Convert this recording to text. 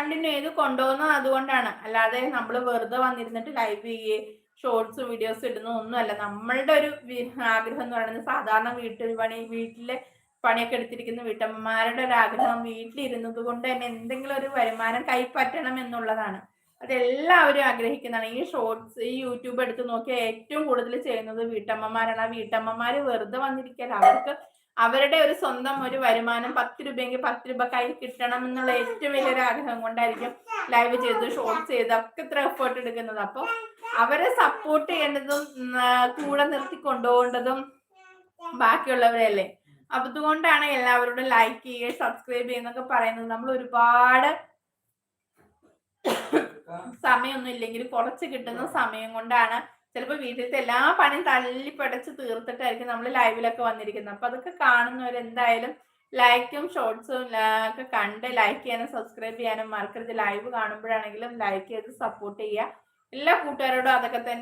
Continue ചെയ്ത് കൊണ്ടുപോകുന്നത് അതുകൊണ്ടാണ്. അല്ലാതെ നമ്മൾ വെറുതെ വന്നിരുന്നിട്ട് ലൈവ് ചെയ്യുകയും ഷോർട്സ് വീഡിയോസ് ഇടുന്ന ഒന്നുമല്ല. നമ്മളുടെ ഒരു ആഗ്രഹം എന്ന് പറയുന്നത് സാധാരണ വീട്ടിലെ പണിയൊക്കെ എടുത്തിരിക്കുന്ന വീട്ടമ്മമാരുടെ ഒരു ആഗ്രഹം വീട്ടിലിരുന്നത് കൊണ്ട് തന്നെ എന്തെങ്കിലും ഒരു വരുമാനം കൈപ്പറ്റണം എന്നുള്ളതാണ്. അതെല്ലാവരും ആഗ്രഹിക്കുന്നതാണ്. ഈ ഷോർട്സ് ഈ യൂട്യൂബ് എടുത്ത് നോക്കിയാൽ ഏറ്റവും കൂടുതൽ ചെയ്യുന്നത് വീട്ടമ്മമാരാണ്. ആ വീട്ടമ്മമാര് വെറുതെ വന്നിരിക്കല. അവർക്ക് അവരുടെ ഒരു സ്വന്തം ഒരു വരുമാനം 10 രൂപയെങ്കിൽ 10 രൂപ കയ്യിൽ കിട്ടണം എന്നുള്ള ഏറ്റവും വലിയൊരു ആഗ്രഹം കൊണ്ടായിരിക്കും ലൈവ് ചെയ്ത് ഷോർട്സ് ചെയ്ത് ഒക്കെ ഇത്ര എഫേർട്ട് എടുക്കുന്നത്. അപ്പോൾ അവരെ സപ്പോർട്ട് ചെയ്യേണ്ടതും കൂടെ നിർത്തി കൊണ്ടുപോകേണ്ടതും ബാക്കിയുള്ളവരല്ലേ. അപ്പൊ അതുകൊണ്ടാണ് എല്ലാവരോടും ലൈക്ക് ചെയ്യുക, സബ്സ്ക്രൈബ് ചെയ്യുന്നൊക്കെ പറയുന്നത്. നമ്മൾ ഒരുപാട് സമയമൊന്നും ഇല്ലെങ്കിൽ കുറച്ച് കിട്ടുന്ന സമയം കൊണ്ടാണ് ചിലപ്പോൾ വീട്ടിലത്തെ എല്ലാ പണിയും തല്ലിപ്പടച്ച് തീർത്തിട്ടായിരിക്കും നമ്മൾ ലൈവിലൊക്കെ വന്നിരിക്കുന്നത്. അപ്പൊ അതൊക്കെ കാണുന്നവരെന്തായാലും ലൈക്കും ഷോർട്സും ഒക്കെ കണ്ട് ലൈക്ക് ചെയ്യാനും സബ്സ്ക്രൈബ് ചെയ്യാനും മറക്കരുത്. ലൈവ് കാണുമ്പോഴാണെങ്കിലും ലൈക്ക് ചെയ്ത് സപ്പോർട്ട് ചെയ്യുക. എല്ലാ കൂട്ടുകാരോടും അതൊക്കെ തന്നെ